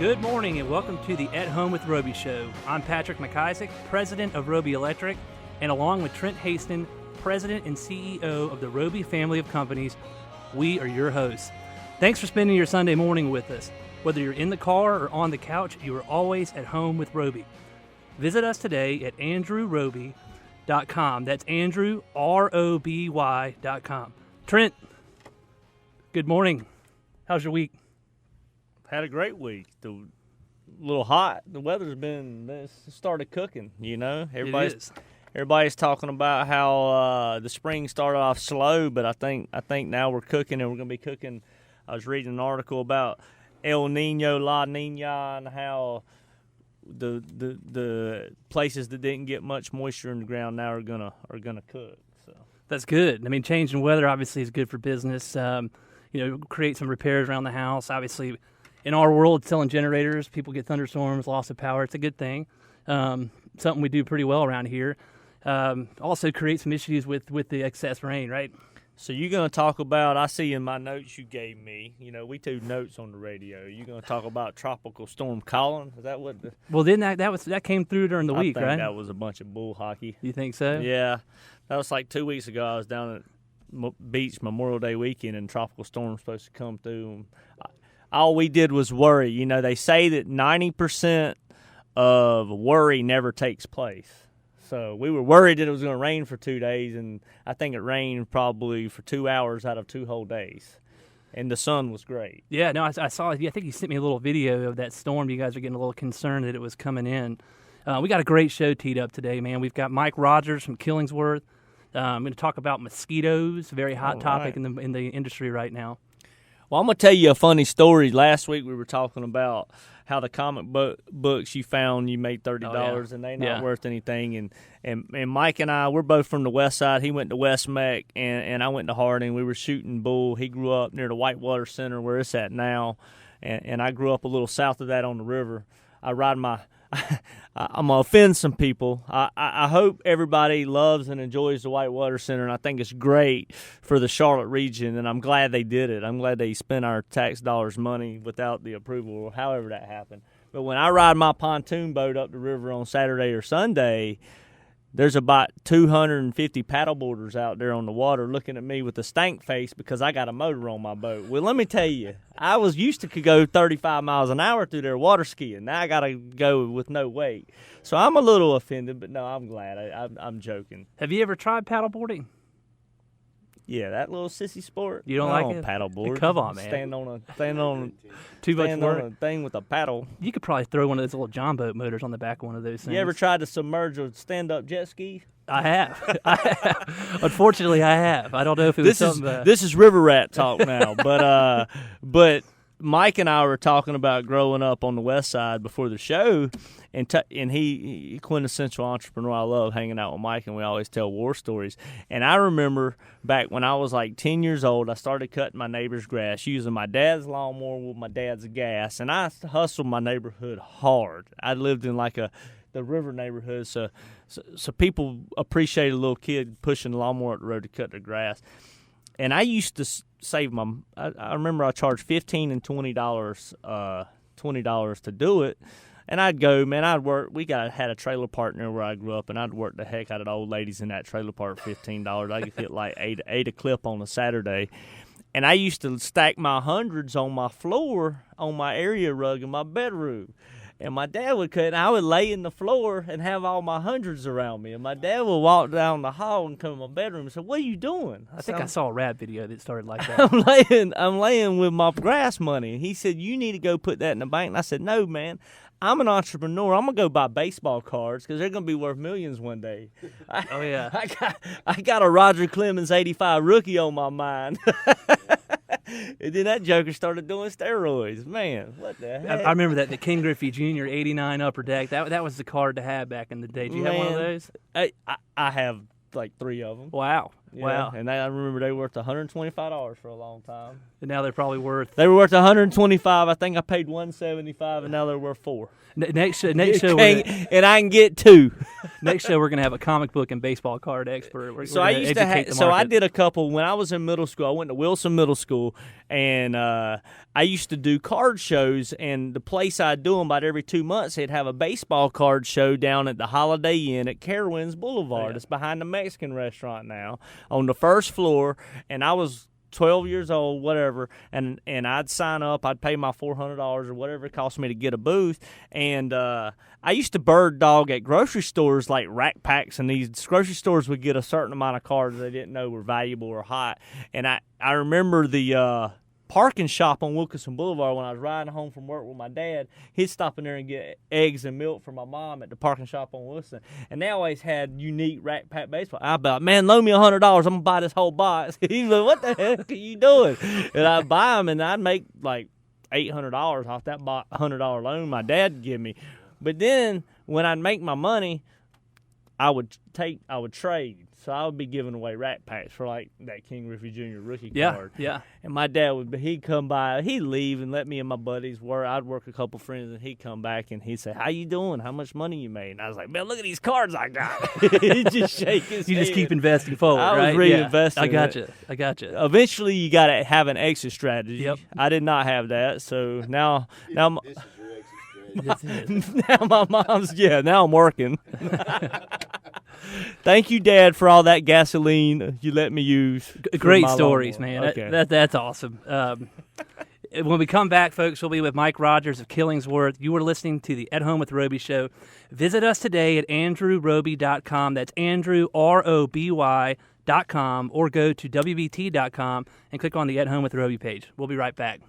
Good morning and welcome to the At Home with Roby show. I'm Patrick McIsaac, president of Roby Electric, and along with Trent Haston, president and CEO of the Roby family of companies, we are your hosts. Thanks for spending your Sunday morning with us. Whether you're in the car or on the couch, you are always at home with Roby. Visit us today at andrewroby.com. That's Andrew, ROBY.com. Trent, good morning. How's your week? Had a great week. A little hot. The weather's been started cooking. You know, everybody's talking about how the spring started off slow, but I think now we're cooking, and we're gonna be cooking. I was reading an article about El Nino, La Nina, and how the places that didn't get much moisture in the ground now are gonna cook. So that's good. I mean, changing weather obviously is good for business. Create some repairs around the house. Obviously, in our world, selling generators, people get thunderstorms, loss of power. It's a good thing. Something we do pretty well around here. Also create some issues with the excess rain, right? So you're going to talk about, I see in my notes you gave me, we do notes on the radio. You're going to talk about Tropical Storm Colin? Is that what? Well, then that came through during the week, right? I think that was a bunch of bull hockey. You think so? Yeah. That was like 2 weeks ago. I was down at beach Memorial Day weekend, and Tropical Storm was supposed to come through. All we did was worry. They say that 90% of worry never takes place. So we were worried that it was going to rain for 2 days, and I think it rained probably for 2 hours out of 2 whole days. And the sun was great. Yeah, no, I saw it. I think you sent me a little video of that storm. You guys are getting a little concerned that it was coming in. We got a great show teed up today, man. We've got Mike Rogers from Killingsworth. I'm going to talk about mosquitoes, a very hot topic in the industry right now. Well, I'm going to tell you a funny story. Last week we were talking about how the comic books you found, you made $30 and they're not worth anything. And Mike and I, we're both from the west side. He went to West Meck and I went to Harding. We were shooting bull. He grew up near the Whitewater Center where it's at now. And I grew up a little south of that on the river. I'm going to offend some people. I hope everybody loves and enjoys the Whitewater Center, and I think it's great for the Charlotte region, and I'm glad they did it. I'm glad they spent our tax dollars' money without the approval or however that happened. But when I ride my pontoon boat up the river on Saturday or Sunday, there's about 250 paddleboarders out there on the water looking at me with a stank face because I got a motor on my boat. Well, let me tell you, I was used to could go 35 miles an hour through there water skiing. Now I got to go with no weight. So I'm a little offended, but no, I'm glad. I'm joking. Have you ever tried paddleboarding? Yeah, that little sissy sport. You don't like it? Paddleboard. Come on, man. Stand on a thing with a paddle. You could probably throw one of those little John boat motors on the back of one of those things. You ever tried to submerge a stand-up jet ski? I have. Unfortunately, I have. I don't know if it was something. This is river rat talk now, but Mike and I were talking about growing up on the west side before the show, and he quintessential entrepreneur. I love hanging out with Mike, and we always tell war stories. And I remember back when I was like 10 years old, I started cutting my neighbor's grass using my dad's lawnmower with my dad's gas, and I hustled my neighborhood hard. I lived in like the river neighborhood, so people appreciate a little kid pushing the lawnmower up the road to cut their grass. And I used to save I remember I charged $15 and $20 to do it. And I'd go, man, I'd work. Had a trailer park near where I grew up, and I'd work the heck out of the old ladies in that trailer park for $15. I could hit like eight a clip on a Saturday. And I used to stack my hundreds on my floor, on my area rug in my bedroom. And my dad would cut, and I would lay in the floor and have all my hundreds around me. And my dad would walk down the hall and come to my bedroom and say, "What are you doing?" I think I saw a rap video that started like that. I'm laying with my grass money. And he said, "You need to go put that in the bank." And I said, "No, man. I'm an entrepreneur. I'm going to go buy baseball cards because they're going to be worth millions one day." Oh, yeah. I got a Roger Clemens 85 rookie on my mind. And then that joker started doing steroids. Man, what the heck? I remember that, the King Griffey Jr. 89 Upper Deck. That was the card to have back in the day. Did you have one of those? I have like 3 of them. Wow. Yeah, Wow. And I remember they were worth $125 for a long time. And now they're probably worth. They were worth $125. I think I paid $175, and now they're worth $4. Next show, and I can get 2. Next show, we're gonna have a comic book and baseball card expert. I used to have. So I did a couple when I was in middle school. I went to Wilson Middle School, and I used to do card shows. And the place I'd do them about every 2 months, they'd have a baseball card show down at the Holiday Inn at Carowinds Boulevard. Yeah. It's behind the Mexican restaurant now, on the first floor. And I was 12 years old, whatever, and I'd sign up. I'd pay my $400 or whatever it cost me to get a booth, and I used to bird dog at grocery stores like Rack Packs, and these grocery stores would get a certain amount of cards they didn't know were valuable or hot. And I remember the parking shop on Wilkinson Boulevard when I was riding home from work with my dad. He'd stop in there and get eggs and milk for my mom at the parking shop on Wilson. And they always had unique Rack Pack baseball. I'd be like, man, loan me $100. I'm going to buy this whole box. He's like, what the heck are you doing? And I'd buy them, and I'd make like $800 off that $100 loan my dad would give me. But then when I'd make my money, I would trade. So I would be giving away Rack Packs for like that King Griffey Jr. rookie card. Yeah. And my dad he'd come by, he'd leave and let me and my buddies work. I'd work a couple friends, and he'd come back and he'd say, "How you doing? How much money you made?" And I was like, "Man, look at these cards I got." He'd just shake his You head. just keep investing forward, right? I was reinvesting. Yeah. I got you. Eventually, you got to have an exit strategy. Yep. I did not have that, so now. This is your exit strategy. Now my mom's now I'm working. Thank you, Dad, for all that gasoline you let me use. Great stories, man. Okay. That's awesome. When we come back, folks, we'll be with Mike Rogers of Killingsworth. You were listening to the At Home with Roby show. Visit us today at andrewroby.com. That's Andrew, ROBY.com, or go to WBT.com and click on the At Home with Roby page. We'll be right back.